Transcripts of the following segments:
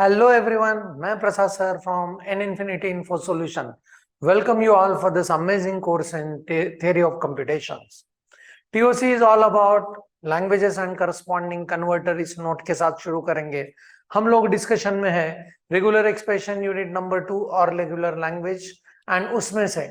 Hello everyone, मैं प्रसाद sir from N Infinity Info Solution. Welcome you all for this amazing course in Theory of Computations. TOC is all about languages and corresponding converter. इस note के साथ शुरू करेंगे. हम लोग discussion में है रेगुलर एक्सप्रेशन यूनिट नंबर 2 और रेगुलर लैंग्वेज, एंड उसमें से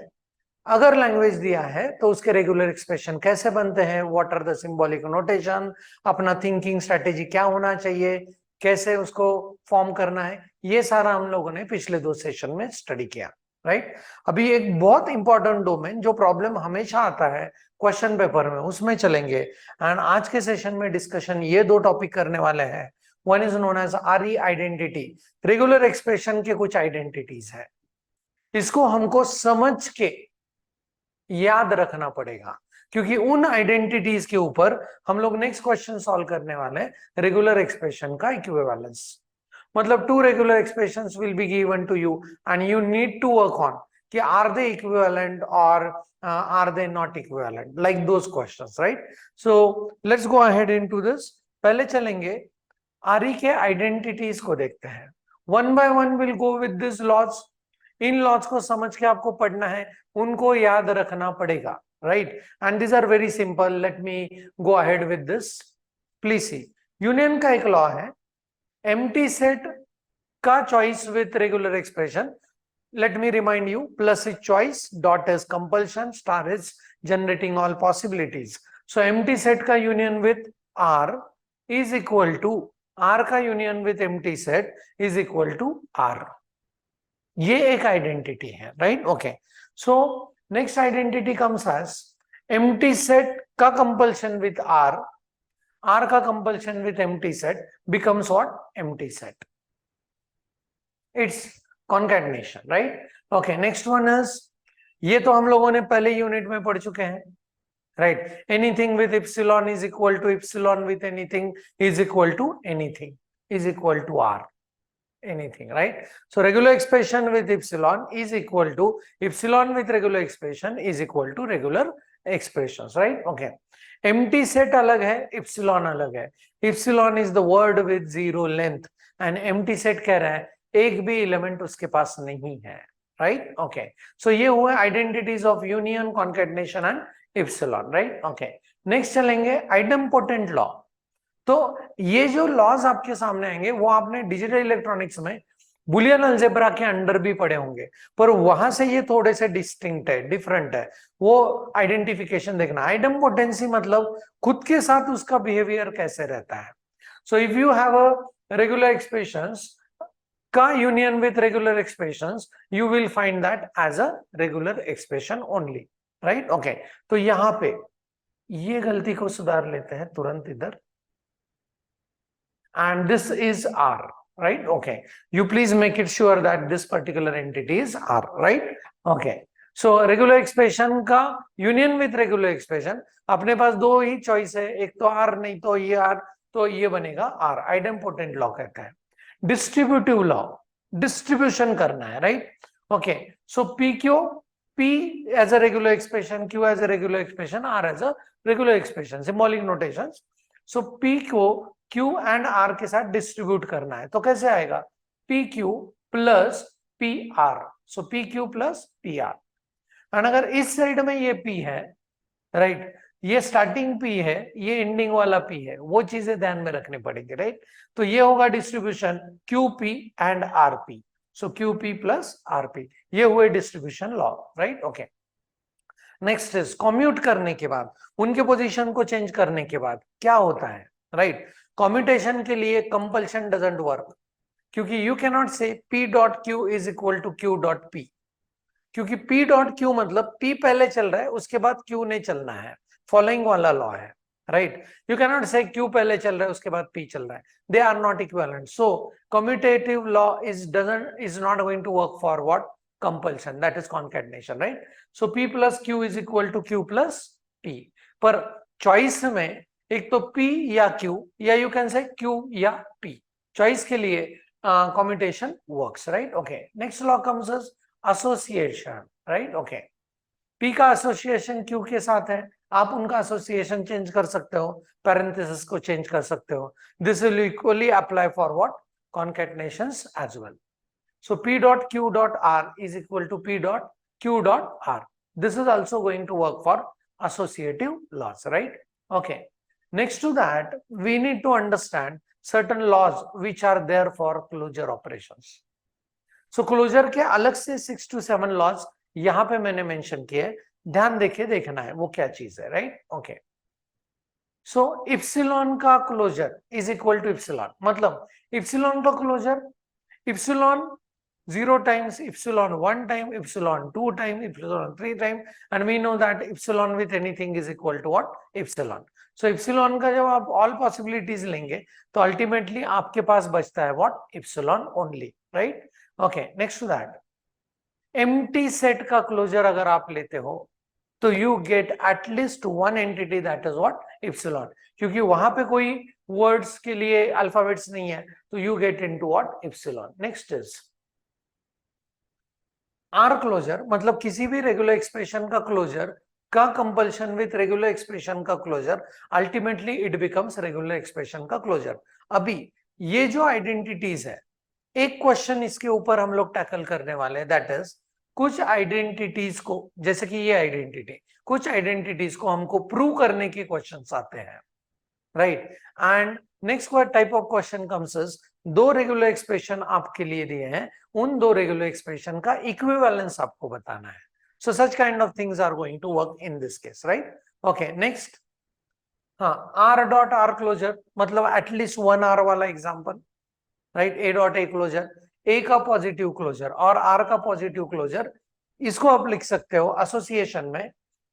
अगर लैंग्वेज दिया है तो उसके रेगुलर एक्सप्रेशन कैसे बनते हैं, what are the symbolic notation, अपना थिंकिंग स्ट्रेटेजी क्या होना चाहिए, कैसे उसको फॉर्म करना है, ये सारा हम लोगों ने पिछले 2 सेशन में स्टडी किया. राइट. अभी एक बहुत इंपॉर्टेंट डोमेन जो प्रॉब्लम हमेशा आता है क्वेश्चन पेपर में, उसमें चलेंगे. एंड आज के सेशन में डिस्कशन ये 2 टॉपिक करने वाले हैं. One is known as RE identity. Regular expression के कुछ आइडेंटिटीज है, इसको हमको समझ के याद रखना पड़ेगा, क्योंकि उन आइडेंटिटीज के ऊपर हम लोग नेक्स्ट क्वेश्चन सॉल्व करने वाले हैं रेगुलर एक्सप्रेशन का इक्विवेलेंस. मतलब 2 regular expressions will be given to you and you need to work on कि आर दे इक्विवेलेंट और are they not equivalent, like those questions. Right. So let's go ahead into this. पहले चलेंगे RE के identities को देखते हैं. One by one will go with this laws. इन laws को समझ के आपको पढ़ना है, उनको याद रखना पड़ेगा. Right. And this are very simple. Let me go ahead with this. Please see. Union का एक लॉ है, एम्प्टी सेट का choice with regular expression. Let me remind you, plus is choice, dot is compulsion, star is generating all possibilities. So empty set का union with R is equal to R का union with empty set is equal to R. ये एक identity है. Right. Okay. So next identity comes as empty set का compulsion with R, R का compulsion with empty set becomes what? Empty set. It's concatenation. Right. Okay. Next one is, ये तो हम लोगों ने पहले यूनिट में पढ़ चुके हैं. Right. Anything with epsilon is equal to epsilon with anything is equal to anything is equal to r. Anything. Right. So regular expression with epsilon is equal to epsilon with regular expression is equal to regular expressions. Right. Okay. Empty set अलग है, epsilon अलग है. Epsilon is the word with 0 length and empty set कह रहा है एक भी element उसके पास नहीं है. राइट. ओके. सो ये हुआ identities of union, concatenation and epsilon. Right. Okay. Next चलेंगे आइडेम्पोटेंट लॉ. तो ये जो लॉज आपके सामने आएंगे वो आपने डिजिटल इलेक्ट्रॉनिक्स में बुलियन अलजेब्रा के अंडर भी पढ़े होंगे, पर वहां से ये थोड़े से डिस्टिंक्ट है, डिफरेंट है. वो आइडेंटिफिकेशन देखना. आइडेम्पोटेंसी मतलब खुद के साथ उसका बिहेवियर कैसे रहता है. So if you have a regular expressions का union with regular expressions, you will find that as a regular expression only. Right. Okay. तो यहां पे ये गलती को सुधार लेते हैं तुरंत इधर. And this is R. Right. Okay. You please make it sure that this particular entity is R. Right. Okay. So regular expression का union with regular expression, अपने पास 2 ही चॉइस है, एक तो R नहीं तो ये R, तो ये बनेगा R. आइडेम्पोटेंट लॉ कहता है. डिस्ट्रीब्यूटिव लॉ, डिस्ट्रीब्यूशन करना है. Right. Okay. So P Q, P as a regular expression, Q as a regular expression, R as a regular expression, symbolic notations. So P को Q and R के साथ distribute करना है, तो कैसे आएगा? PQ plus PR. So PQ plus PR. And अगर इस साइड में ये P है, राइट, ये स्टार्टिंग P है, ये एंडिंग वाला P है, वो चीजें ध्यान में रखनी पड़ेगी. राइट. तो ये होगा distribution QP and RP. So QP plus RP. ये हुए distribution law. Right. Okay. Next is commute करने के बाद, उनके पोजीशन को चेंज करने के बाद क्या होता है. राइट. कॉम्यूटेशन के लिए कंपल्शन डजंट वर्क, क्योंकि you can not say P dot Q is equal to Q dot P, क्योंकि P डॉट Q मतलब P पहले चल रहा है, उसके बाद Q नहीं चलना है. फॉलोइंग वाला लॉ है. राइट. यू कैन नॉट से Q पहले चल रहा है उसके बाद P चल रहा है. They are not equivalent. So commutative law is not going to work for what? Compulsion. That is concatenation. Right. So P plus Q is equal to Q plus P. पर चॉइस में एक तो P या Q, या you can say Q या P. Choice के लिए commutation works. Right. Okay. Next law comes as association. Right. Okay. P का एसोसिएशन Q के साथ है, आप उनका एसोसिएशन चेंज कर सकते हो, पैरेंथेसिस को चेंज कर सकते हो. This will equally apply for what? concatenations as well. So P dot Q dot R is equal to P dot Q dot R. This is also going to work for associative laws, right? Okay. Next to that, we need to understand certain laws which are there for closure operations. So closure के अलग से 6 to 7 laws यहाँ पे मैंने mention किए, ध्यान देके देखना है वो क्या चीज है, राइट? ओके. सो इप्सिलॉन का closure is equal to epsilon, मतलब इप्सिलॉन का closure epsilon 0 times epsilon 1 time, epsilon 2 time, epsilon 3 time, and we know that epsilon with anything is equal to what? Epsilon. So epsilon का जब आप all possibilities लेंगे तो ultimately आपके पास बचता है what? Epsilon only, right? Okay, next to that, empty set का closure अगर आप लेते हो तो you get at least one entity, that is what? Epsilon. क्योंकि वहां पे कोई words के लिए alphabets नहीं है तो you get into what? Epsilon. Next is R closure, मतलब किसी भी रेगुलर एक्सप्रेशन का क्लोजर का कंपल्शन विथ रेगुलर एक्सप्रेशन का closure, ultimately it becomes regular expression का क्लोजर. अभी ये जो आइडेंटिटीज है, एक क्वेश्चन इसके ऊपर हम लोग टैकल करने वाले हैं, दैट इज कुछ आइडेंटिटीज को, जैसे कि ये आइडेंटिटी, कुछ आइडेंटिटीज को हमको प्रूव करने के क्वेश्चंस आते हैं, right? And next type of question comes is, दो रेगुलर एक्सप्रेशन आपके लिए दिए हैं, उन दो रेगुलर एक्सप्रेशन का इक्विवेलेंस आपको बताना है. So such kind of things are going to work in this case, right? Okay, next. हाँ, आर डॉट आर क्लोजर, मतलब एटलीस्ट 1 आर वाला example, right? A dot A closure, A का positive closure और R का positive closure, इसको आप लिख सकते हो एसोसिएशन में,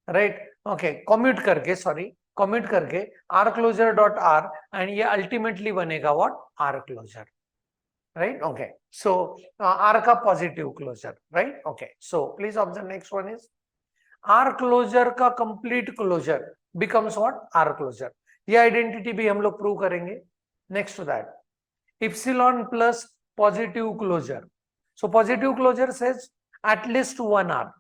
राइट? ओके, कम्यूट करके, सॉरी, कमिट करके R closure dot R, and ये अल्टीमेटली बनेगा what? R closure, right? Okay, so R का positive closure, right? Okay, so please observe next one is R closure का complete closure becomes what? R closure. ये identity भी हम लोग prove करेंगे. Next to that, epsilon plus positive closure. So positive closure says at least 1 R,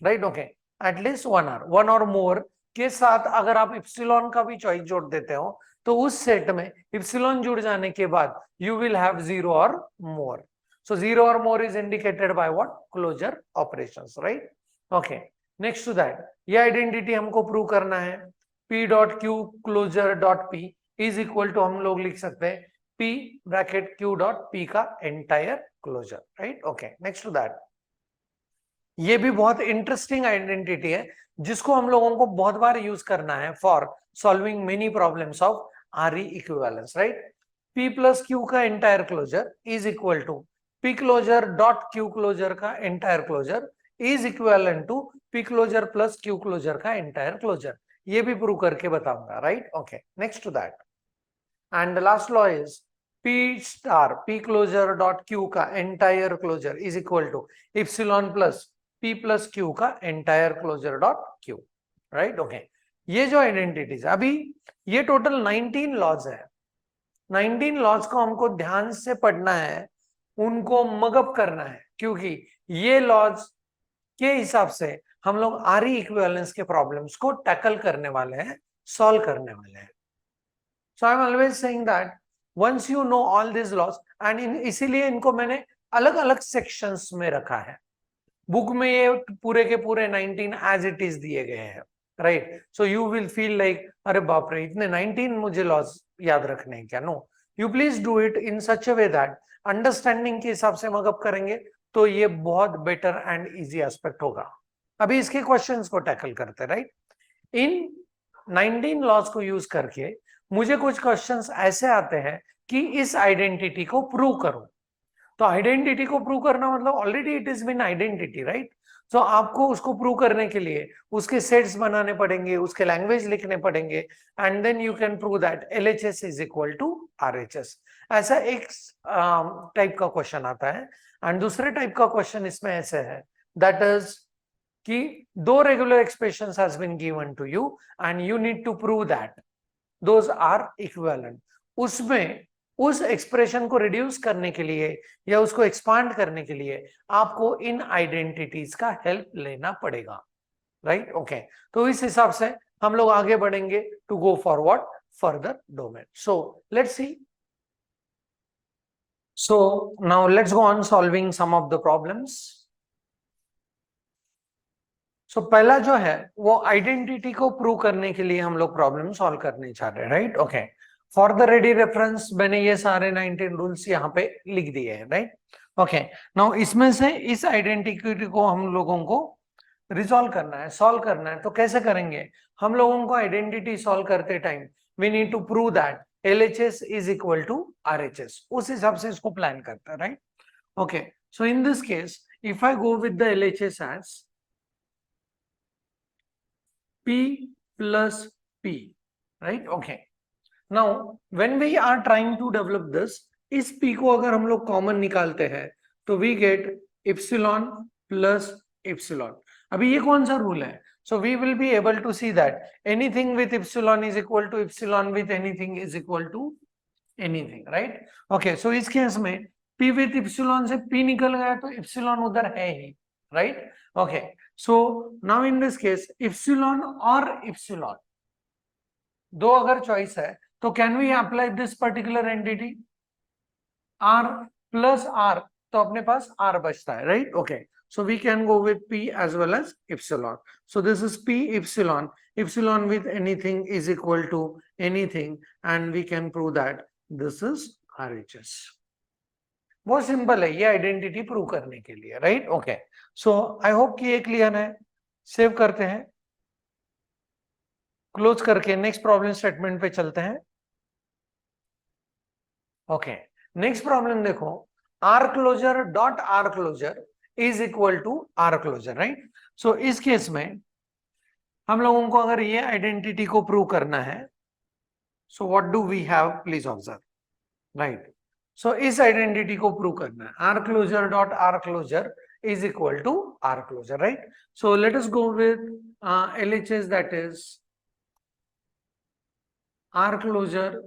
right? Okay, at least 1 R, 1 और मोर के साथ अगर आप इप्सिलॉन का भी चॉइस जोड़ देते हो तो उस सेट में इप्सिलॉन जुड़ जाने के बाद यू विल हैव 0 और मोर. सो 0 और more is indicated by what? Closure operations, right? Okay, next to that, ये आइडेंटिटी हमको प्रूव करना है. P dot Q closure dot P is equal to, हम लोग लिख सकते हैं P bracket Q dot P का entire closure, right? Okay, next to that, ये भी बहुत इंटरेस्टिंग आइडेंटिटी है जिसको हम लोगों को बहुत बार यूज करना है for solving many problems of RE equivalence, right? P plus Q का entire closure is equal to P closure dot Q closure का entire closure is equivalent to P closure plus Q closure का entire closure. ये भी prove करके बताऊंगा, right? Okay, next to that, and the last law is P star P closure dot Q का entire closure is equal to epsilon plus P plus Q का entire closure dot Q, right? Okay, ये जो identities, अभी ये total 19 laws है. 19 laws को हमको ध्यान से पढ़ना है, उनको मगअप करना है, क्योंकि ये लॉज के हिसाब से हम लोग आरई इक्विवेलेंस के प्रॉब्लम्स को टैकल करने वाले हैं, सॉल्व करने वाले हैं. So I am always saying that once you know all this laws, and इसीलिए इनको मैंने अलग अलग सेक्शंस में रखा है. बुक में ये पूरे के पूरे 19 एज इट इज दिए गए हैं, right? So you will feel like अरे बाप रे, इतने 19 मुझे लॉज याद रखने हैं क्या? No, you please do it in such a way that understanding के हिसाब से मगअप करेंगे तो ये बहुत बेटर एंड इजी एस्पेक्ट होगा. अभी इसके क्वेश्चंस को टैकल करते, राइट? इन 19 लॉज को यूज करके मुझे कुछ क्वेश्चंस ऐसे आते हैं कि इस आइडेंटिटी को प्रूव करो. तो आइडेंटिटी को प्रूव करना मतलब already it is been identity, right? So आपको उसको प्रूव करने के लिए उसके सेट्स बनाने पड़ेंगे, उसके लैंग्वेज लिखने पड़ेंगे, and then you can prove that LHS is equal to RHS. ऐसा एक टाइप का क्वेश्चन आता है. एंड दूसरे टाइप का क्वेश्चन इसमें ऐसे है, दैट इज कि दो regular expressions has been given to you and you need to prove that those are equivalent. उसमें उस एक्सप्रेशन को रिड्यूस करने के लिए या उसको एक्सपांड करने के लिए आपको इन आइडेंटिटीज का हेल्प लेना पड़ेगा, राइट? ओके, तो इस हिसाब से हम लोग आगे बढ़ेंगे to go forward further domain. So let's see. So now let's go on solving some of the problems. So पहला जो है वो आइडेंटिटी को प्रूव करने के लिए हम लोग प्रॉब्लम सॉल्व करने चाह रहे हैं, right? Okay, for the ready reference मैंने ये सारे 19 रूल्स यहाँ पे लिख दिए हैं, राइट? ओके, नाउ इसमें से इस आइडेंटिटी को हम लोगों को रिजॉल्व करना है, सॉल्व करना है। तो कैसे करेंगे? हम लोगों को आइडेंटिटी सॉल्व करते time we need to prove that LHS is equal to RHS। उस हिसाब से इसको प्लान करता है, right? Okay, so in this case if I go with the LHS as P plus P, right? Okay. Now, when we are trying to develop this, इस P को अगर हम लोग कॉमन निकालते हैं तो we get epsilon plus epsilon. अभी ये कौन सा रूल है? So we will be able to see that anything with epsilon is equal to epsilon with anything is equal to anything, right? Okay, so इस case में P with epsilon से P निकल गया तो epsilon उधर है ही, right? Okay, so now in this case epsilon or epsilon दो अगर चॉइस है तो can we apply this particular entity R plus R, तो अपने पास R बचता है, right? Okay, so we can go with P as well as epsilon. So this is P epsilon. Epsilon with anything is equal to anything and we can prove that this is RHS. बहुत simple है ये identity prove करने के लिए, right? Okay, सो आई hope कि ये clear है। Save करते हैं, क्लोज करके नेक्स्ट प्रॉब्लम स्टेटमेंट पे चलते हैं। ओके, नेक्स्ट प्रॉब्लम देखो, R closure dot R closure is equal to R closure, right? So इस केस में हम लोगों को अगर ये आइडेंटिटी को प्रूव करना है, so what do we have, please observe, right? So इस आइडेंटिटी को प्रूव करना है, R closure dot R closure is equal to R closure, right? So let us go with LHS, that is R closure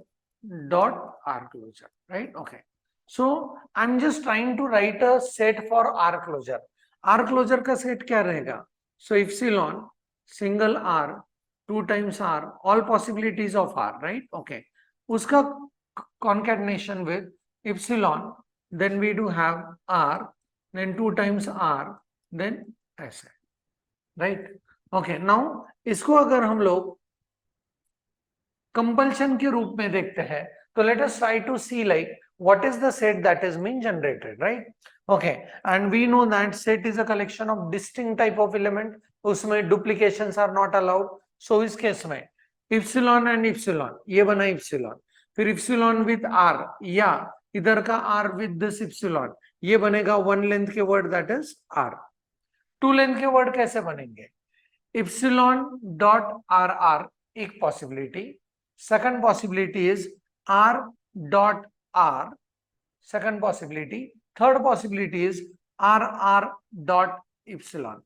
dot R closure, right? Okay, so I'm just trying to write a set for R closure. R closure का set क्या रहेगा? So epsilon single R 2 times R, all possibilities of R, right? Okay, उसका concatenation with epsilon, then we do have R, then 2 times R, then ऐसे, right? Okay, now इसको अगर हम लोग compulsion के रूप में देखते हैं तो let us try to see like what is the set that is being generated, right? Okay, and we know that set is a collection of distinct type of element, उसमें duplications are not allowed. So इस case में epsilon and epsilon, ये बना epsilon, फिर epsilon with R, या इधर का R with this epsilon, ये बनेगा one length के word that is R. Two length के वर्ड कैसे बनेंगे? epsilon dot RR एक possibility, second possibility is R dot R, second possibility, third possibility is RR dot epsilon.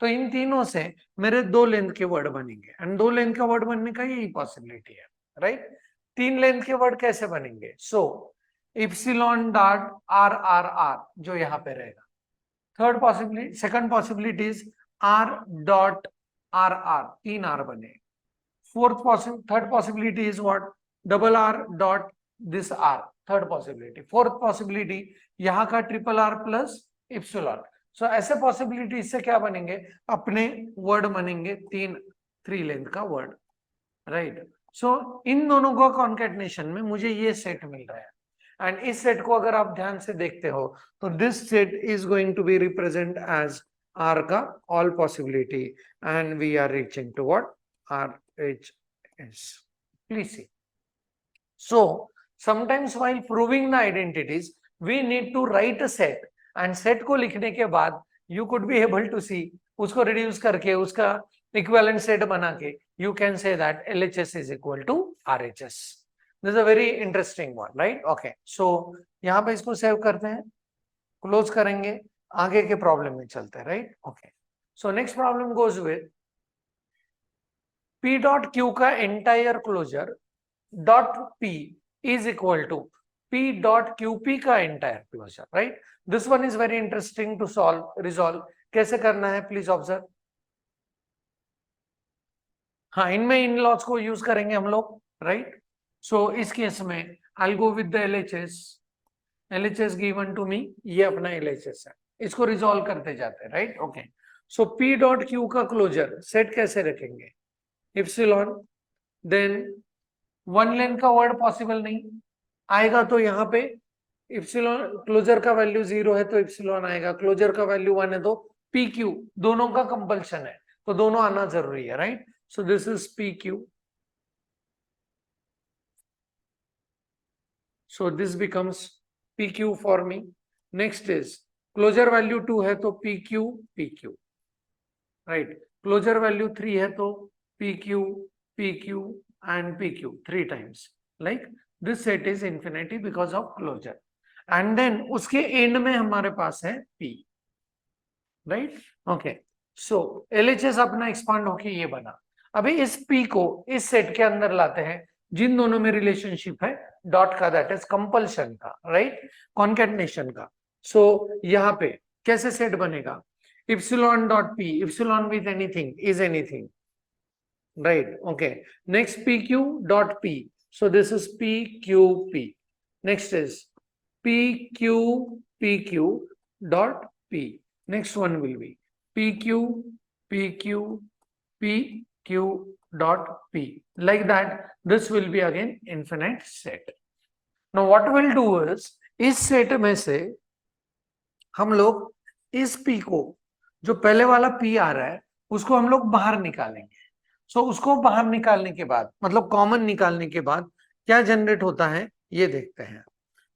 तो इन तीनों से मेरे दो लेंथ के वर्ड बनेंगे, एंड दो लेंथ का वर्ड बनने का यही पॉसिबिलिटी है, राइट? तीन लेंथ के वर्ड कैसे बनेंगे? सो epsilon dot RRR जो यहाँ पे रहेगा, third possibility, second possibility is R dot RR, तीन R बने, third possibility is what? Double R dot this R, third possibility. Fourth possibility यहाँ का ट्रिपल R प्लस इप्सिलॉन. सो ऐसे पॉसिबिलिटी से क्या बनेंगे? अपने वर्ड बनेंगे तीन, थ्री लेंथ का वर्ड, राइट? सो इन दोनों का कॉन्केटनेशन में मुझे ये सेट मिल रहा है, एंड इस सेट को अगर आप ध्यान से देखते हो तो this set is going to be represent as R का all possibility, and we are reaching to what? RHS. Please see. So sometimes while proving the identities, we need to write a set, and set को लिखने के बाद you could be able to see, उसको reduce करके उसका equivalent set बना के you can say that LHS is equal to RHS. This is a very interesting one, right? Okay, so यहाँ पे इसको सेव करते हैं, क्लोज करेंगे, आगे के प्रॉब्लम में चलते हैं, right? Okay, so next problem goes with P dot Q का entire closure dot P is equal to P dot QP का entire closure, right? This one is very interesting to solve, resolve कैसे करना है please observe. हाँ, इनमें इन laws को use करेंगे हम लोग, राइट? सो इस केस में I will go with the LHS. LHS given to me, ये अपना LHS है, इसको रिजॉल्व करते जाते हैं, right. Okay, so P dot Q का क्लोजर सेट कैसे रखेंगे, इप्सिलॉन, देन वन लेन का वर्ड पॉसिबल नहीं आएगा, तो यहाँ पे इप्सिलॉन, क्लोजर का वैल्यू 0 है तो इप्सिलॉन आएगा, क्लोजर का वैल्यू 1 है तो PQ, दोनों का कंपल्शन है तो दोनों आना जरूरी है, right. So this is PQ, so this becomes PQ for me. Next is closure value 2 है तो PQ PQ, right, closure value 3 है तो PQ PQ and PQ 3 times, like this set is infinity because of closure, and then उसके end में हमारे पास है P, right। okay, so LHS अपना expand होके ये बना। अभी इस P को इस सेट के अंदर लाते हैं जिन दोनों में रिलेशनशिप है डॉट का, दैट इज कंपल्शन का, राइट, कॉन्केटनेशन का। सो यहाँ पे कैसे सेट बनेगा, epsilon dot P, epsilon with anything is anything, right. Okay, next P Q dot P, so this is P Q P, next is P Q dot P, next one will be P Q P Q dot P, like that this will be again infinite set. Now what we'll do is इस set में से हम लोग इस P को, जो पहले वाला P आ रहा है उसको हम लोग बाहर निकालेंगे। सो उसको बाहर निकालने के बाद, मतलब कॉमन निकालने के बाद क्या जनरेट होता है ये देखते हैं।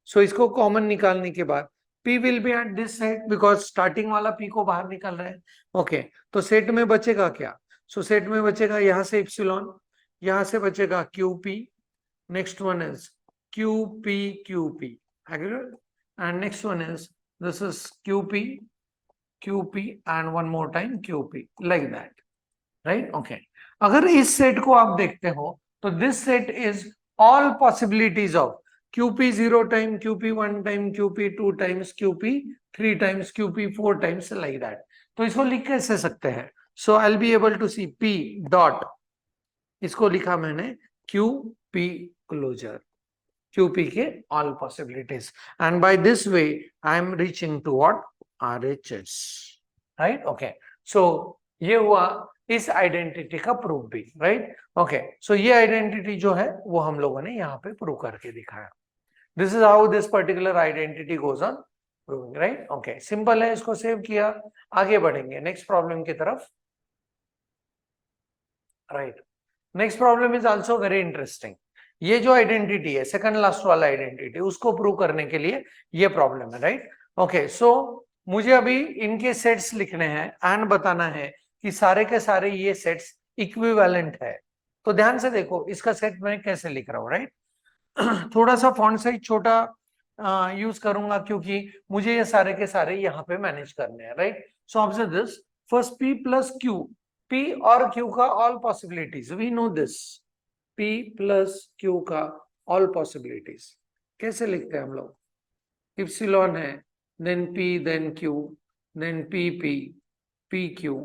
सो इसको कॉमन निकालने के बाद P will be at this set because starting वाला P को बाहर निकाल रहे हैं। ओके, तो सेट में बचेगा क्या, सो सेट में बचेगा यहाँ से इप्सिलॉन, यहाँ से बचेगा QP, next one is QP and next one is this is QP and one more time QP, like that, right. Okay, अगर इस सेट को आप देखते हो तो this set is all possibilities of QP 0 time, QP 1 time, QP 2 times, QP 3 times, QP 4 times, like that. तो इसको लिख कैसे सकते हैं, so I'll be able to see P dot, इसको लिखा मैंने QP closure, QP के all possibilities, and by this way I am reaching to what, RHS, right। okay, so ये हुआ इस आइडेंटिटी का प्रूफ भी, राइट। ओके, सो ये आइडेंटिटी जो है वो हम लोगों ने यहाँ पे प्रूव करके दिखाया। This is how this particular identity goes on proving, right. Okay, simple है, इसको सेव किया, आगे बढ़ेंगे नेक्स्ट प्रॉब्लम की तरफ, right. Next problem is also very interesting. ये जो आइडेंटिटी है सेकंड लास्ट वाला आइडेंटिटी, उसको प्रूव करने के लिए ये प्रॉब्लम है, राइट। ओके, सो मुझे अभी इनके सेट्स लिखने हैं एंड बताना है कि सारे के सारे ये सेट्स इक्विवेलेंट है। तो ध्यान से देखो इसका सेट मैं कैसे लिख रहा हूँ, राइट। थोड़ा सा फॉन्ट साइज छोटा यूज करूंगा क्योंकि मुझे ये सारे के सारे यहाँ पे मैनेज करने हैं, right. So observe this, first P plus Q, P और Q का all possibilities, we know this, P plus Q का ऑल पॉसिबिलिटीज कैसे लिखते हैं हम लोग, इप्सिलॉन है, then P, then Q, then PP, PQ,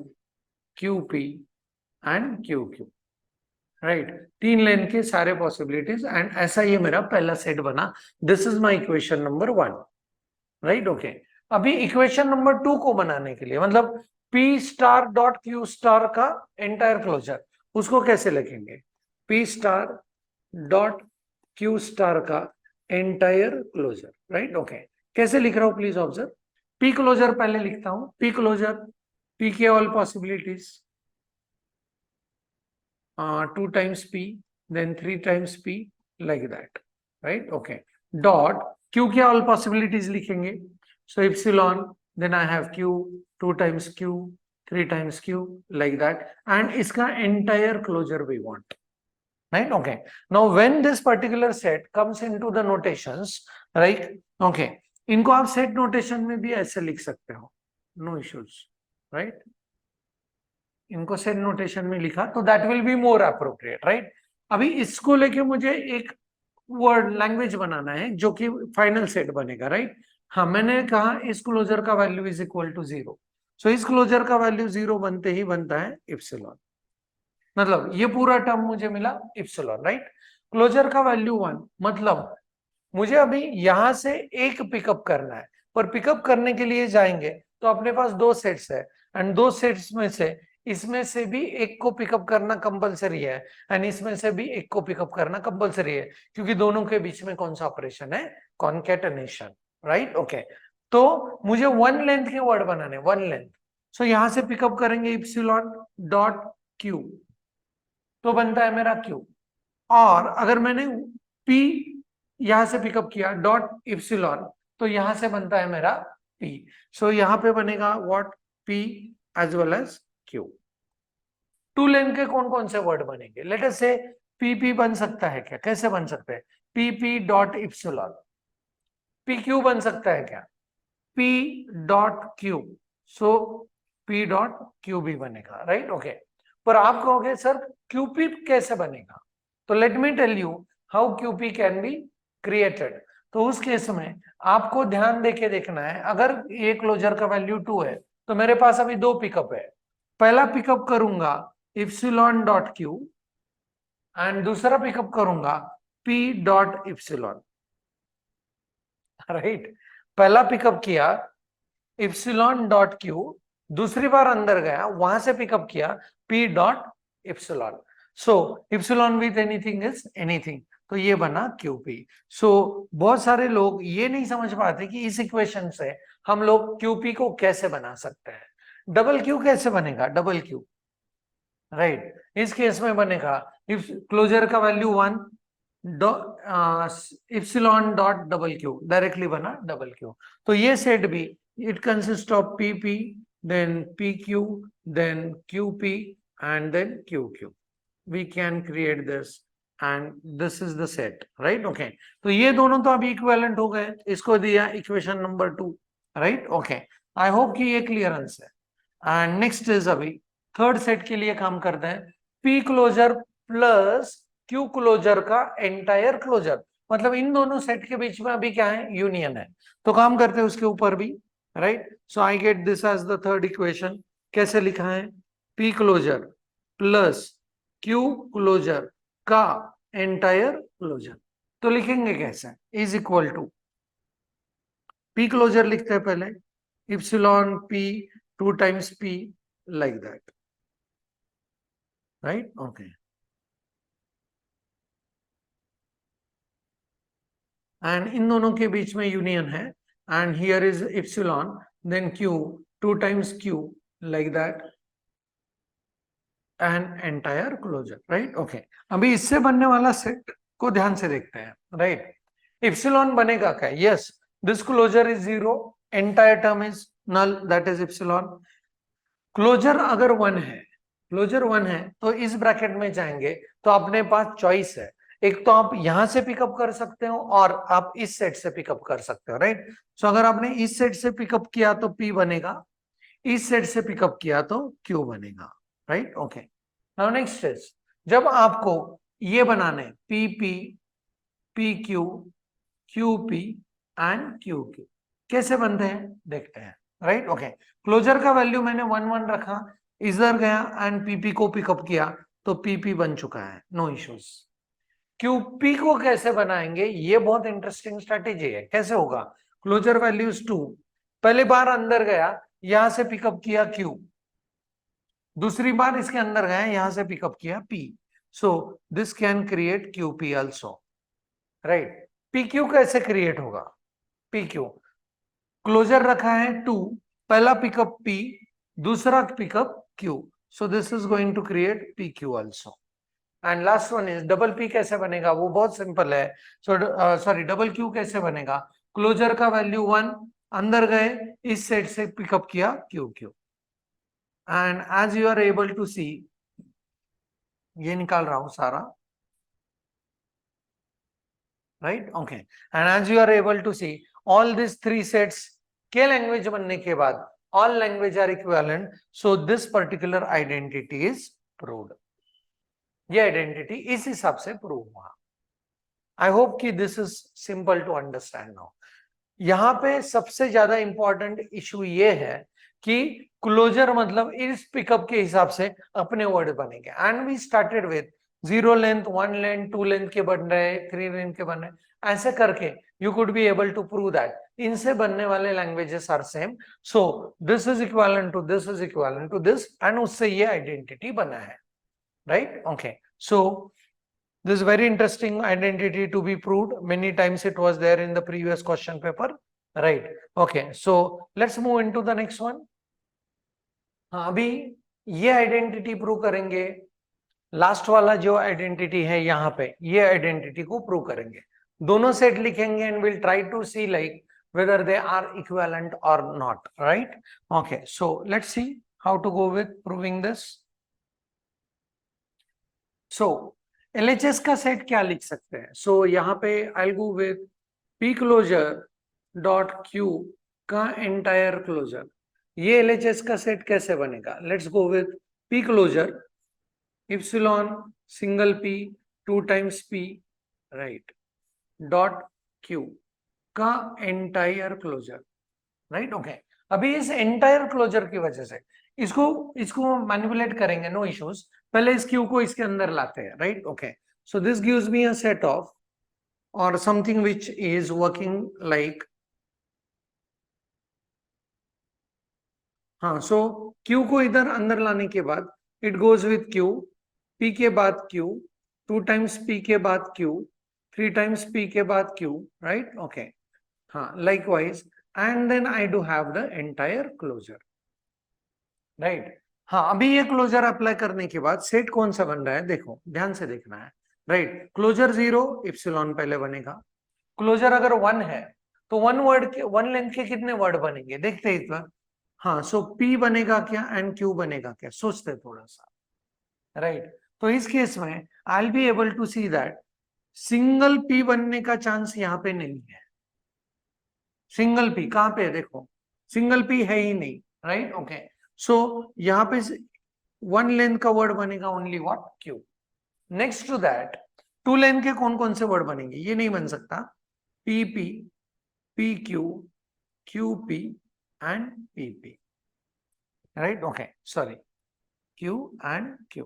QP and QQ, right. तीन लेन के सारे पॉसिबिलिटीज, एंड ऐसा ये मेरा पहला सेट बना। This is my equation number 1, right. Okay, अभी इक्वेशन नंबर 2 को बनाने के लिए, मतलब P star dot Q star का एंटायर क्लोजर, उसको कैसे लिखेंगे, P star dot Q star का एंटायर क्लोजर, राइट। ओके, कैसे लिख रहा हूं प्लीज ऑब्जर्व, P क्लोजर पहले लिखता हूं, P क्लोजर, P के all possibilities, 2 times P, then 3 times P, like that, right। okay, dot Q के all possibilities लिखेंगे, so epsilon, then I have Q, 2 times Q, 3 times Q, like that, and इसका entire closure we want, right। okay, now when this particular set comes into the notations, right, okay, इनको आप set notation में भी ऐसे लिख सकते हो, no issues, right। इनको सेट नोटेशन में लिखा तो that will be more appropriate, right. अभी इसको लेके मुझे एक वर्ड लैंग्वेज बनाना है जो कि फाइनल सेट बनेगा, राइट। हाँ, मैंने कहा इस क्लोजर का वैल्यू इज इक्वल टू 0, सो इस क्लोजर का वैल्यू 0 बनते ही बनता है इप्सिलॉन, मतलब ये पूरा टर्म मुझे मिला इप्सिलॉन, राइट। क्लोजर का वैल्यू 1, मतलब मुझे अभी यहां से एक पिकअप करना है, पर पिकअप करने के लिए जाएंगे तो अपने पास दो सेट्स है, एंड दो सेट्स में से इसमें से भी एक को पिकअप करना कंपलसरी है, एंड इसमें से भी एक को पिकअप करना कंपलसरी है, क्योंकि दोनों के बीच में कौन सा ऑपरेशन है, कॉन्केटेनेशन, राइट। ओके, तो मुझे वन लेंथ के वर्ड बनाने, वन लेंथ। सो यहां से पिकअप करेंगे इप्सिलॉन डॉट क्यू, तो बनता है मेरा क्यू। और अगर मैंने पी यहां से पिकअप किया डॉट इप्सिलॉन, तो यहां से बनता है मेरा पी। सो यहां पे बनेगा what, P as well as Q. Two length के कौन कौन से वर्ड बनेंगे, लेट अस से पी बन सकता है क्या, कैसे बन सकते हैं, P dot epsilon. P Q बन सकता है क्या, पी डॉट क्यू। सो पी डॉट क्यू भी बनेगा, राइट। ओके, पर आप कहोगे सर क्यूपी कैसे बनेगा, तो let me tell you how QP can be created. तो उस केस में आपको ध्यान देके देखना है, अगर ये क्लोजर का वैल्यू 2 है तो मेरे पास अभी दो पिकअप है। पहला पिकअप करूंगा इप्सिलॉन डॉट क्यू, एंड दूसरा पिकअप करूंगा पी डॉट इप्सिलॉन, राइट। पहला पिकअप किया इप्सिलॉन डॉट क्यू, दूसरी बार अंदर गया वहां से पिकअप किया P dot epsilon. So epsilon with anything is anything, तो ये बना क्यूपी। सो बहुत सारे लोग ये नहीं समझ पाते कि इस इक्वेशन से हम लोग क्यूपी को कैसे बना सकते हैं। डबल क्यू कैसे बनेगा, डबल क्यू, राइट। इस केस में बनेगा इफ क्लोजर का value 1, epsilon dot double Q, directly बना डबल क्यू। तो ये सेट भी it consist of P then P Q then Q P and then Q Q. We can create this and this is the set, right. Okay, तो ये दोनों तो अभी equivalent हो गए, इसको दिया equation number 2, right. Okay, I hope कि ये क्लियरेंस है। एंड नेक्स्ट इज अभी थर्ड सेट के लिए काम करते हैं, P closure plus Q closure का एंटायर क्लोजर, मतलब इन दोनों सेट के बीच में अभी क्या है, यूनियन है। तो काम करते हैं उसके ऊपर भी, राइट। So I get this as the third equation. कैसे लिखा है, P closure plus Q closure का एंटायर क्लोजर। तो लिखेंगे कैसे, is equal to P closure लिखते हैं पहले, epsilon P 2 times p, like that, right? Okay, and इन दोनों के बीच में यूनियन है, and here is epsilon then q 2 times q, like that, and entire closure, right? Okay, अभी इससे बनने वाला सेट को ध्यान से देखते हैं, right? epsilon बनेगा क्या, yes, this closure is 0, entire term is null, that is epsilon। Closure अगर 1 है, क्लोजर 1 है तो इस ब्रैकेट में जाएंगे तो अपने पास चॉइस है, एक तो आप यहां से पिकअप कर सकते हो और आप इस सेट से पिकअप कर सकते हो, राइट। सो अगर आपने इस सेट से पिकअप किया तो पी बनेगा, इस सेट से पिकअप किया तो क्यू बनेगा, right. Okay, now next is जब आपको ये बनाने P P P Q Q P and Q Q, कैसे बनते हैं देखते हैं, राइट। ओके, क्लोजर का वैल्यू मैंने 1 1 रखा, इधर गया एंड पीपी को पिकअप किया तो पीपी बन चुका है, नो इश्यूज। क्यूपी को कैसे बनाएंगे, ये बहुत इंटरेस्टिंग स्ट्रेटेजी है। कैसे होगा, क्लोजर वैल्यूज 2, पहली बार अंदर गया यहां से पिकअप किया क्यू, दूसरी बार इसके अंदर गया यहां से पिकअप किया P. So this can create QP also, right. P Q कैसे क्रिएट होगा, पी क्यू क्लोजर रखा है 2, पहला पिकअप P, दूसरा pickup Q, so this is going to create PQ also. And last one is double P कैसे बनेगा, वो बहुत सिंपल है। सो सॉरी, डबल Q कैसे बनेगा, क्लोजर का वैल्यू 1, अंदर गए इस सेट से पिकअप किया QQ, and as you are able to see, ये निकाल रहा हूं सारा, right. Okay, and as you are able to see all this 3 sets के लैंग्वेज बनने के बाद all language are equivalent, so this particular identity is proved। ये आइडेंटिटी इस हिसाब से प्रूव हुआ। आई होप कि this is simple to understand now. यहाँ पे सबसे ज्यादा इंपॉर्टेंट इशू ये है कि क्लोजर मतलब इस पिकअप के हिसाब से अपने वर्ड बनेंगे, and we started with 0 length 1 length 2 length के बन रहे, 3 लेंथ के बन रहे, ऐसे करके you could be able to prove that इनसे बनने वाले languages are same, so this is equivalent to this is equivalent to this, and उससे ये identity बना है, right? Okay, so this is very interesting identity to be proved. Many times it was there in the previous question paper, right? Okay, so let's move into the next one. हाँ, अभी ये identity prove करेंगे, last वाला जो identity है यहाँ पे, ये आइडेंटिटी को प्रूव करेंगे, दोनों सेट लिखेंगे and will try to see like whether they are equivalent or not, right? Okay, so let's see how to go with proving this. So LHS का सेट क्या लिख सकते हैं? So यहाँ पे I'll go with P closure dot Q का entire closure. ये LHS का सेट कैसे बनेगा? Let's go with P closure epsilon single P 2 times P, right, dot Q का entire closure, right? Okay, अभी इस entire closure की वजह से इसको मैनिपुलेट करेंगे, नो इश्यूज, पहले इस Q को इसके अंदर लाते हैं, right? Okay, so this gives me a set of और something which is working like, हाँ, सो Q को इधर अंदर लाने के बाद it goes with Q, P के बाद Q, 2 times P के बाद Q, 3 times P के बाद Q, राइट? ओके, हाँ, likewise, and then I do have the entire closure, right? हाँ, अभी ये क्लोजर अप्लाई करने के बाद सेट कौन सा बन रहा है, देखो ध्यान से देखना है, राइट? क्लोजर 0 इप्सिलॉन पहले बनेगा, क्लोजर अगर 1 है तो 1 वर्ड के 1 लेंथ के कितने वर्ड बनेंगे, देखते हैं इस बार। हाँ, सो P बनेगा क्या एंड Q बनेगा क्या, सोचते थोड़ा सा, राइट? तो इस केस में I will be able to see that single P बनने का चांस यहाँ पे नहीं है। सिंगल P कहाँ पे है, देखो सिंगल P है ही नहीं, राइट? ओके, सो यहाँ पे 1 लेंथ का वर्ड बनेगा only what, Q। Next to that 2 length के कौन कौन से वर्ड बनेंगे, ये नहीं बन सकता, PP, PQ, QP and PP, right? Okay, sorry, Q and Q,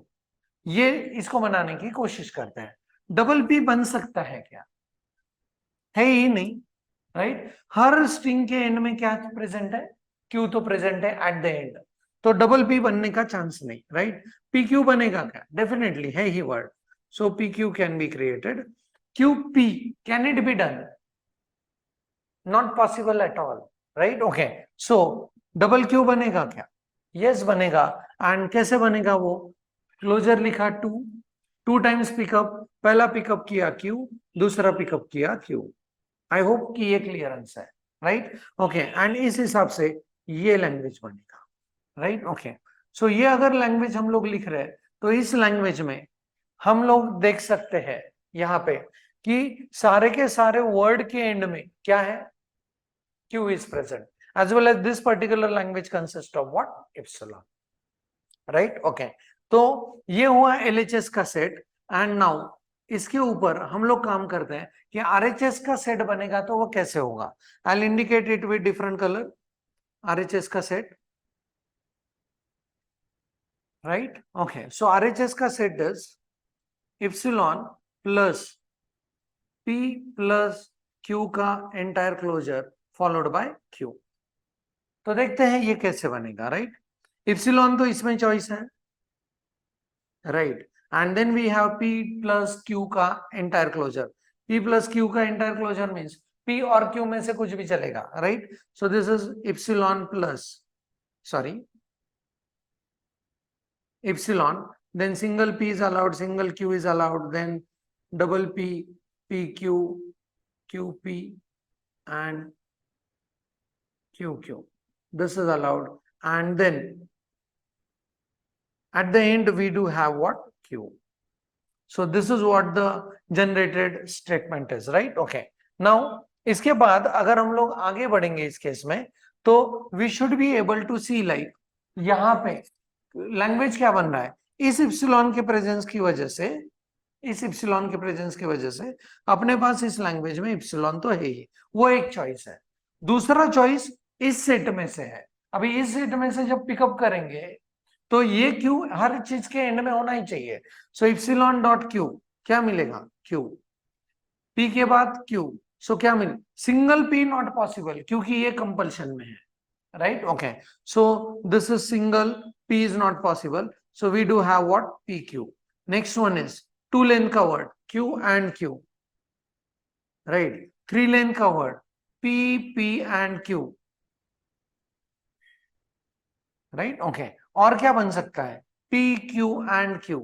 ये इसको बनाने की कोशिश करते हैं। डबल P बन सकता है क्या, है ही नहीं, राइट? हर स्ट्रिंग के एंड में क्या प्रेजेंट है, Q तो प्रेजेंट है एट द एंड, तो डबल P बनने का चांस नहीं, राइट? PQ बनेगा क्या, डेफिनेटली है ही word, so PQ can be created. QP can it be done, not possible at all, right? Okay, so double Q बनेगा क्या, यस बनेगा, एंड कैसे बनेगा वो, क्लोजर लिखा 2 टाइम्स पिकअप, पहला पिकअप किया Q, दूसरा पिकअप किया Q। आई होप कि ये क्लियरेंस है, राइट? ओके, एंड इस हिसाब से ये लैंग्वेज बनेगा, राइट? ओके, सो ये अगर लैंग्वेज हम लोग लिख रहे हैं तो इस लैंग्वेज में हम लोग देख सकते हैं यहाँ पे कि सारे के सारे वर्ड के एंड में क्या है, Q is present, as well as this particular language consists of what, epsilon, right? Okay, तो ये हुआ LHS का सेट, एंड नाउ इसके ऊपर हम लोग काम करते हैं कि RHS का सेट बनेगा तो वो कैसे होगा। I'll indicate it with different color, RHS का set, right? Okay, so RHS का set is epsilon plus P plus Q का entire closure followed by Q। तो देखते हैं ये कैसे बनेगा, राइट? इप्सिलॉन तो इसमें चॉइस है, right? And then we have P plus Q का entire closure, P plus Q का एंटायर क्लोजर मीन्स P और Q में से कुछ भी चलेगा, right? So this is epsilon plus, sorry, epsilon, then single P is allowed, single Q is allowed, then double P, PQ, QP and QQ, this is allowed, and then at the end we do have what, Q. So this is what the generated statement is, right? Okay, now इसके बाद अगर हम लोग आगे बढ़ेंगे इस case में तो we should be able to see like यहाँ पे लैंग्वेज क्या बन रहा है, इस इप्सिलॉन के प्रेजेंस की वजह से, इस इप्सिलॉन के प्रेजेंस की वजह से अपने पास इस लैंग्वेज में इप्सिलॉन तो है ही, वो एक चॉइस है। दूसरा चॉइस इस सेट में से है, अभी इस सेट में से जब पिकअप करेंगे तो ये Q हर चीज के एंड में होना ही चाहिए, सो इप्सिलॉन डॉट Q क्या मिलेगा, Q, P के बाद Q, सो क्या मिल, सिंगल P नॉट पॉसिबल क्योंकि ये कंपल्शन में है, right? Okay, so this is single P is not possible, so we do have what, PQ. Next one is two lane covered, Q and Q, right? Three lane covered, P and Q, right? Okay, और क्या बन सकता है, PQ and Q,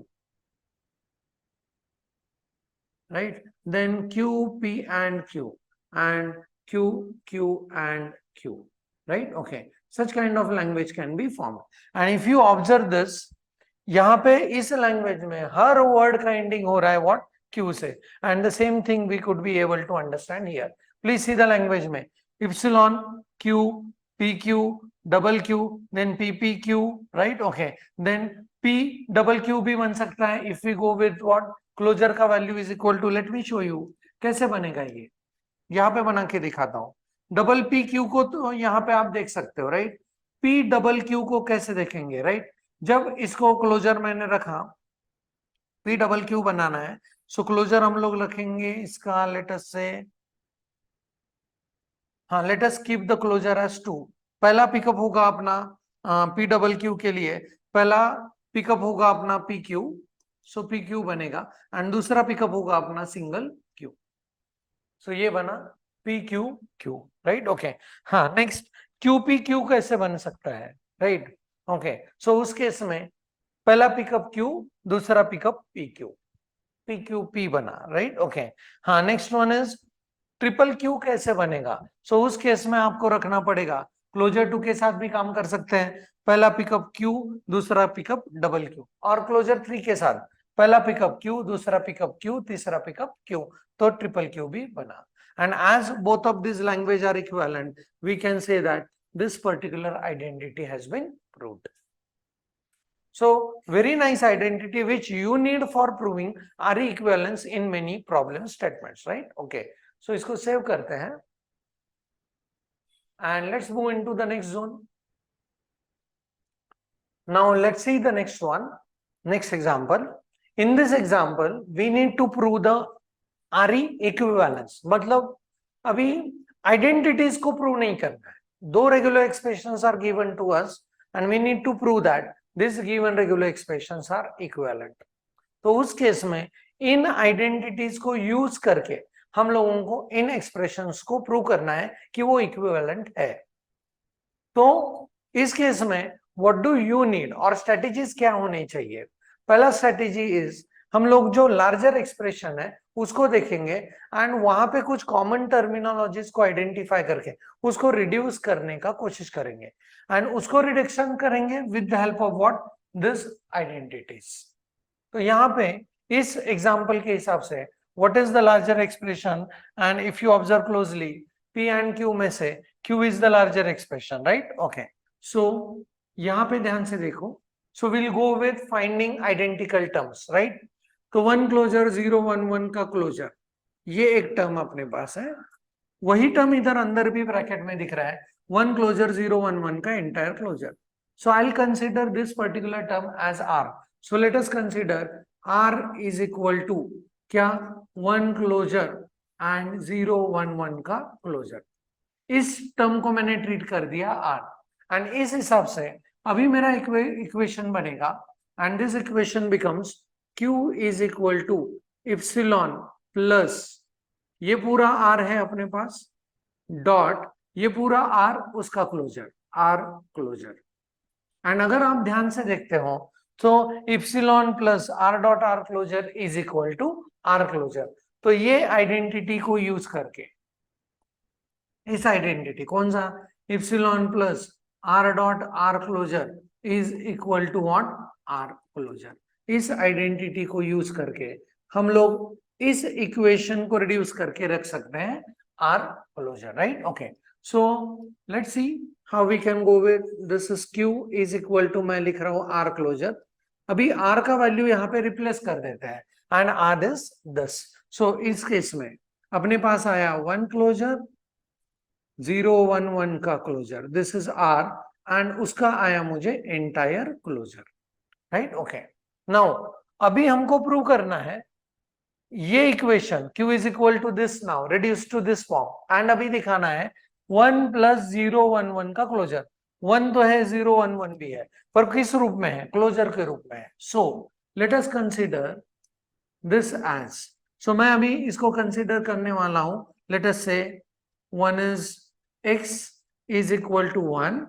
right? Then QP and Q, and QQ and Q, right? Okay, such kind of language can be formed. And if you observe this, यहाँ पे इस language में हर word का एंडिंग हो रहा है व्हाट, क्यू से, and the same thing we could be able to understand here. Please see the language में, epsilon Q, P Q, double Q, then P P Q, right? Okay, then P double Q भी बन सकता है if we go with what, closure का value is equal to, let me show you कैसे बनेगा ये, यहाँ पे बना के दिखाता हूँ. डबल पी क्यू को तो यहाँ पे आप देख सकते हो, राइट? पी डबल क्यू को कैसे देखेंगे, राइट? जब इसको क्लोजर मैंने रखा, पी डबल क्यू बनाना है, सो क्लोजर हम लोग रखेंगे इसका, लेटस से, हाँ, let's keep the closure as 2. पहला पिकअप होगा अपना पी डबल क्यू के लिए, पहला पिकअप होगा अपना पी क्यू, सो पी क्यू बनेगा, एंड दूसरा पिकअप होगा अपना सिंगल क्यू, सो ये बना P Q Q, right? Okay, हाँ, नेक्स्ट क्यू पी क्यू कैसे बन सकता है, राइट? ओके, सो उस केस में पहला पिकअप क्यू, दूसरा pickup P Q, P Q P बना, राइट? ओके, हाँ, next one is triple Q कैसे बनेगा. सो उस केस में आपको रखना पड़ेगा, क्लोजर 2 के साथ भी काम कर सकते हैं, पहला पिकअप क्यू, दूसरा पिकअप डबल क्यू, और क्लोजर 3 के साथ पहला पिकअप क्यू, दूसरा पिकअप क्यू, तीसरा पिकअप क्यू, तो ट्रिपल क्यू भी बना. And as both of these language are equivalent, we can say that this particular identity has been proved. So very nice identity which you need for proving RE equivalence in many problem statements, right? Okay, so इसको save करते हैं and let's move into the next zone. Now let's see the next one, next example. In this example, we need to prove the RE equivalence. मतलब अभी identities को prove नहीं करना है, दो regular expressions are given to us and we need to prove that these given regular expressions are equivalent. तो उस case में इन आइडेंटिटीज को यूज करके हम लोगों को इन एक्सप्रेशंस को प्रूव करना है कि वो इक्विवेलेंट है. तो इस केस में व्हाट डू यू नीड और स्ट्रेटेजीज क्या होनी चाहिए. पहला स्ट्रेटेजी इज, हम लोग जो लार्जर एक्सप्रेशन है उसको देखेंगे एंड वहां पे कुछ कॉमन टर्मिनोलॉजीज को आइडेंटिफाई करके उसको रिड्यूस करने का कोशिश करेंगे एंड उसको रिडक्शन करेंगे with the help of what, this identities. तो यहाँ पे इस एग्जाम्पल के हिसाब से what is the larger expression, and if you observe closely P and Q में से Q is the larger expression, right? Okay, so यहाँ पे ध्यान से देखो, सो will go with finding identical terms, right? तो 1 क्लोजर 0 1 1 का क्लोजर, ये एक टर्म अपने पास है, वही टर्म इधर अंदर भी ब्रैकेट में दिख रहा है, 1 क्लोजर 0 1 1 का entire closure. So I will consider this particular term as R. So let us consider R is equal to क्या, 1 क्लोजर एंड 0 1 1 का क्लोजर. इस टर्म को मैंने ट्रीट कर दिया R, एंड इस हिसाब से अभी मेरा इक्वेशन बनेगा, and this equation becomes Q is equal to epsilon plus ये पूरा R है अपने पास, डॉट ये पूरा R उसका क्लोजर, R क्लोजर. एंड अगर आप ध्यान से देखते हो तो epsilon plus R dot R closure is equal to R closure. तो ये आइडेंटिटी को यूज करके, इस आइडेंटिटी कौन सा, epsilon plus R dot R closure is equal to what, R closure. इस आइडेंटिटी को यूज करके हम लोग इस इक्वेशन को रिड्यूस करके रख सकते हैं R closure, right? Okay, so let's see how we can go with this is Q is equal to, मैं लिख रहा हूं R क्लोजर. अभी R का वैल्यू यहाँ पे रिप्लेस कर देते हैं एंड R is 10. सो इस केस में अपने पास आया 1 क्लोजर 0 1 1 का क्लोजर, दिस इज R, एंड उसका आया मुझे entire closure, right? Okay, now अभी हमको प्रूव करना है ये equation q is equal to this now reduce to this form and अभी दिखाना है 1 + 0 1 1 का क्लोजर। 1 तो है, 0 1 1 भी है, पर किस रूप में है? क्लोजर के रूप में है। So let us consider this as, so मैं अभी इसको कंसीडर करने वाला हूं। Late us say 1 is x is equal to 1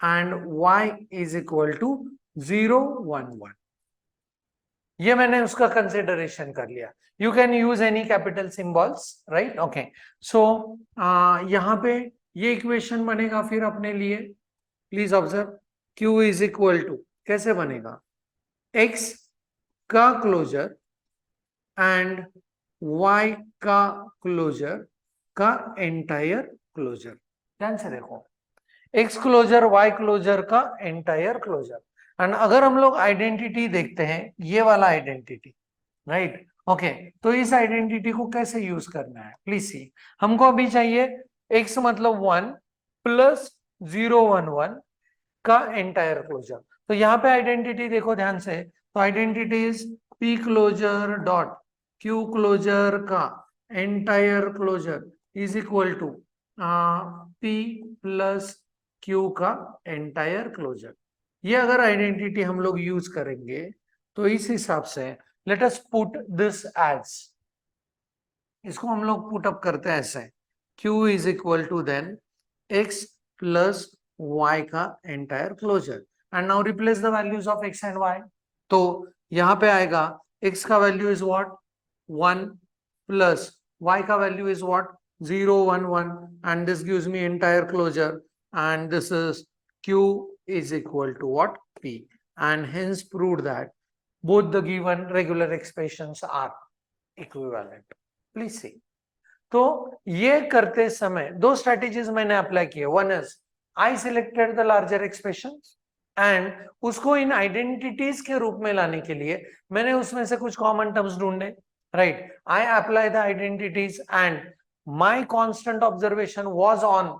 and y is equal to 0 1 1। ये मैंने उसका कंसिडरेशन कर लिया। You can use any capital symbols, right? Okay, so यहाँ पे ये इक्वेशन बनेगा फिर अपने लिए। Please observe, q is equal to कैसे बनेगा? x का क्लोजर एंड y का क्लोजर का एंटायर क्लोजर। ध्यान से देखो, x क्लोजर y क्लोजर का एंटायर क्लोजर। एंड अगर हम लोग आइडेंटिटी देखते हैं, ये वाला आइडेंटिटी, राइट? ओके, तो इस आइडेंटिटी को कैसे यूज करना है प्लीज सी। हमको अभी चाहिए x मतलब 1 + 0 1 1 का एंटायर क्लोजर। तो यहाँ पे आइडेंटिटी देखो ध्यान से, तो identity is p closure dot q closure का entire closure is equal to p + q का एंटायर क्लोजर। ये अगर आइडेंटिटी हम लोग यूज करेंगे तो इस हिसाब से let us put this as, इसको हम लोग पुट अप करते हैं ऐसे, q is equal to then x + y का entire closure and now replace the values of x and y। तो यहां पे आएगा x का value is what 1 plus y का value is what 0 1 1 and this gives me entire closure and this is q is equal to what? p, and hence proved that both the given regular expressions are equivalent. Please see. तो ये करते समय दो strategies मैंने apply किए। One is I selected the larger expression and उसको इन identities के रूप में लाने के लिए मैंने उसमें से कुछ कॉमन टर्म्स ढूंढे, right? I apply the identities and my constant observation was on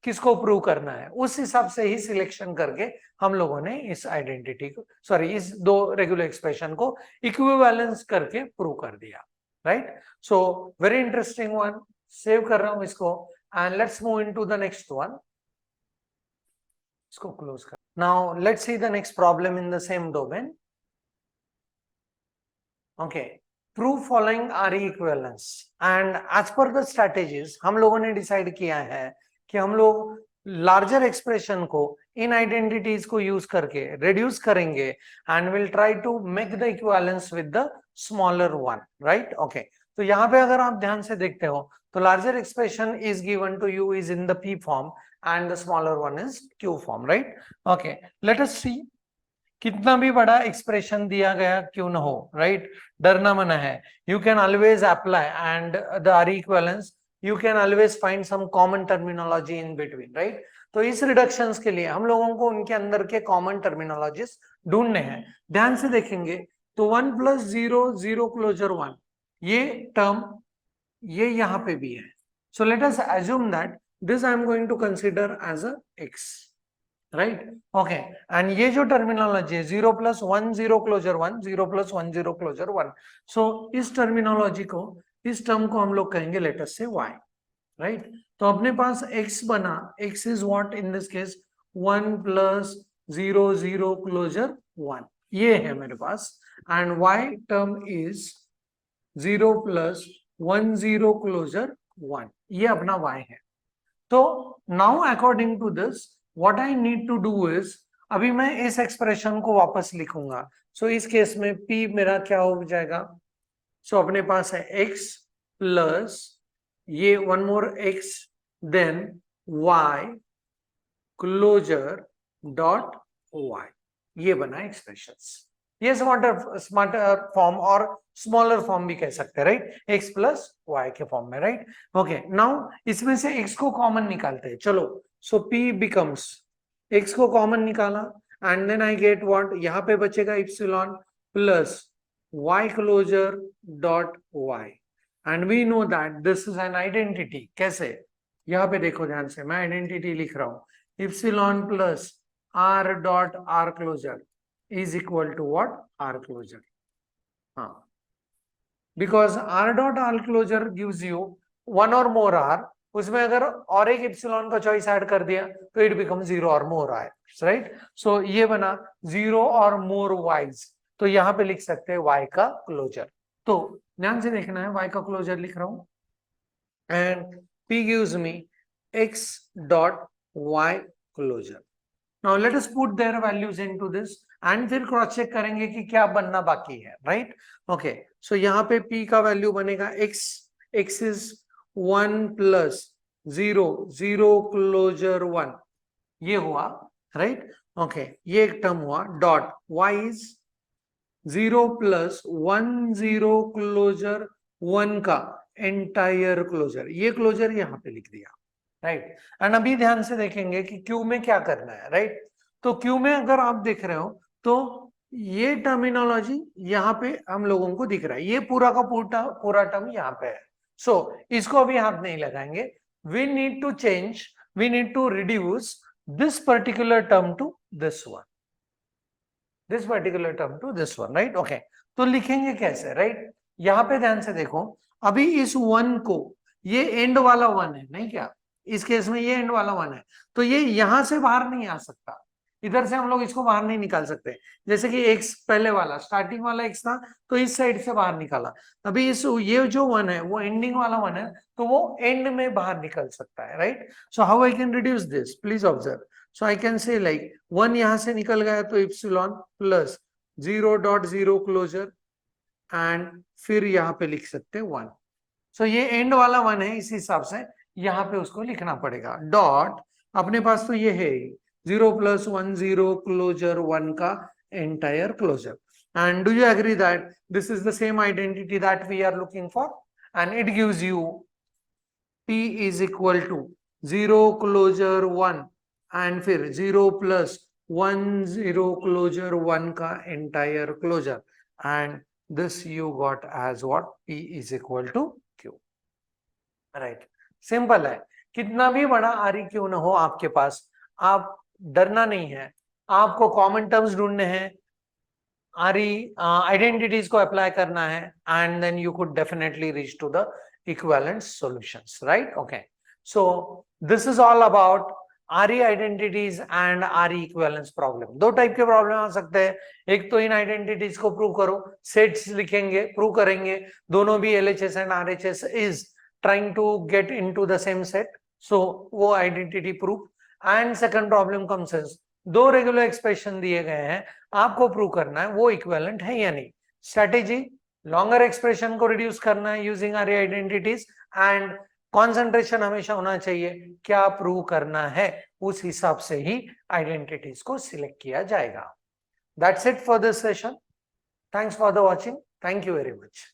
किसको प्रूव करना है, उस हिसाब से ही सिलेक्शन करके हम लोगों ने इस आइडेंटिटी को, सॉरी इस दो रेगुलर एक्सप्रेशन को इक्विवेलेंस करके प्रूव कर दिया, right? So very interesting one, save कर रहा हूं इसको and let's move into the next one. इसको क्लोज कर। Now let's see the next problem in the same domain. Okay, prove following R equivalence and as per the strategies हम लोगों ने decide किया है कि हम लोग लार्जर एक्सप्रेशन को इन आइडेंटिटीज को यूज करके रिड्यूस करेंगे and will try to make the equivalence with the smaller one, right? Okay, तो यहाँ पे अगर आप ध्यान से देखते हो तो larger expression is given to you is in the p form and the smaller one is q form, right? Okay, let us see, कितना भी बड़ा एक्सप्रेशन दिया गया क्यों ना हो, राइट? डरना मना है। You can always apply and the R equivalence, you can always find some common terminology in between, right? तो इस रिडक्शंस के लिए हम लोगों को उनके अंदर के कॉमन टर्मिनोलॉजीज ढूंढने हैं। ध्यान से देखेंगे तो 1 + 0 0 क्लोजर 1, ये टर्म ये यहाँ पे भी है। So let us assume that this I am going to consider as a x, right? Okay, and ये जो टर्मिनोलॉजी है 0 + 1 0 क्लोजर 1 0 + 1 0 क्लोजर 1, सो इस टर्मिनोलॉजी को, इस टर्म को हम लोग कहेंगे लेट अस से y, राइट? तो अपने पास x बना, x is what in this case 1 + 0 0 closure 1, ये है मेरे पास, and y term is 0 + 1 0 closure 1, ये अपना y है। तो now according to this what I need to do is, अभी मैं इस एक्सप्रेशन को वापस लिखूंगा। सो इस केस में p मेरा क्या हो जाएगा? सो अपने पास है x प्लस ये one more x then y closure dot y, ये बना एक्सप्रेशंस। ये स्मार्टर फॉर्म और स्मॉलर फॉर्म भी कह सकते हैं, राइट? x + y के फॉर्म में, राइट? ओके, नाउ इसमें से x को कॉमन निकालते हैं, चलो। सो p बिकम्स, x को कॉमन निकाला and then I get what, यहाँ पे बचेगा epsilon plus y closure dot y and we know that this is an identity. कैसे? यहाँ पे देखो ध्यान से, मैं आइडेंटिटी लिख रहा हूँ, epsilon plus r dot r closure is equal to what? r closure. हाँ, because R dot R closure gives you one और मोर आर, उसमें अगर और एक इप्सिलॉन का चॉइस ऐड कर दिया तो इट बिकम जीरो और मोर आर, राइट। सो ये बना जीरो और मोर वाइज, तो यहां पे लिख सकते हैं y का क्लोजर। तो ध्यान से देखना है, y का क्लोजर लिख रहा हूं and p gives me x dot y closure. Now let us put their values into this and फिर क्रॉस चेक करेंगे कि क्या बनना बाकी है, राइट। ओके, सो यहाँ पे p का वैल्यू बनेगा x, x is 1 plus 0 0 closure 1, ये हुआ, राइट। ओके, ये एक टर्म हुआ, dot y is 0 plus 1 0 closure 1 का एंटायर क्लोजर, ये क्लोजर यहाँ पे लिख दिया, राइट। एंड अभी ध्यान से देखेंगे कि क्यू में क्या करना है, राइट। तो क्यू में अगर आप देख रहे हो तो ये टर्मिनोलॉजी यहाँ पे हम लोगों को दिख रहा है, ये पूरा का पूरा टर्म यहाँ पे है। सो इसको अभी हाथ नहीं लगाएंगे, we need to change, we need to reduce this particular term to this one, this particular term to this one, right. Okay, तो लिखेंगे कैसे, राइट। यहाँ पे ध्यान से देखो, अभी इस वन को, ये एंड वाला वन है नहीं क्या, इस केस में ये एंड वाला वन है, तो ये यहां से बाहर नहीं आ सकता, इधर से हम लोग इसको बाहर नहीं निकाल सकते। जैसे कि एक्स पहले वाला स्टार्टिंग वाला एक्स था तो इस साइड से बाहर निकाला, अभी इस ये जो वन है वो एंडिंग वाला वन है, तो वो एंड में बाहर निकल सकता है, right. So how I can reduce this, please observe. So I can say like one यहां से निकल गया तो इप्सिलॉन प्लस 0.0 क्लोजर एंड फिर यहाँ पे लिख सकते हैं 1। सो ये एंड वाला वन है, इस हिसाब से यहाँ पे उसको लिखना पड़ेगा, डॉट अपने पास तो ये है 0 प्लस 1 0 क्लोजर 1 का entire closure. And do you agree that this is the same identity that we are looking for, and it gives you p is equal to 0 closure 1 and फिर 0 प्लस 1 0 क्लोजर 1 का entire closure, and this you got as what, p is equal to q, right. Simple है, कितना भी बड़ा आरी क्यों ना हो आपके पास, आप डरना नहीं है, आपको कॉमन टर्म्स ढूंढने हैं, आरी आइडेंटिटीज को अप्लाई करना है, and then you could definitely reach to the equivalent solutions, right. Okay, so this is all about RE identities and RE equivalence problem. दो टाइप के प्रॉब्लम आ सकते हैं, एक तो इन आइडेंटिटीज को प्रूव करो, सेट्स लिखेंगे, प्रूव करेंगे, दोनों भी LHS and RHS is trying to get into the same set, so वो identity proof. And second problem comes as दो रेगुलर एक्सप्रेशन दिए गए हैं, आपको प्रूव करना है वो इक्विवेलेंट है या नहीं। स्ट्रेटेजी, लॉन्गर एक्सप्रेशन को रिड्यूस करना है यूजिंग आरी आइडेंटिटीज, एंड कॉन्सेंट्रेशन हमेशा होना चाहिए, क्या प्रूव करना है उस हिसाब से ही आइडेंटिटीज को सिलेक्ट किया जाएगा। That's it for this session, thanks for the watching, thank you very much.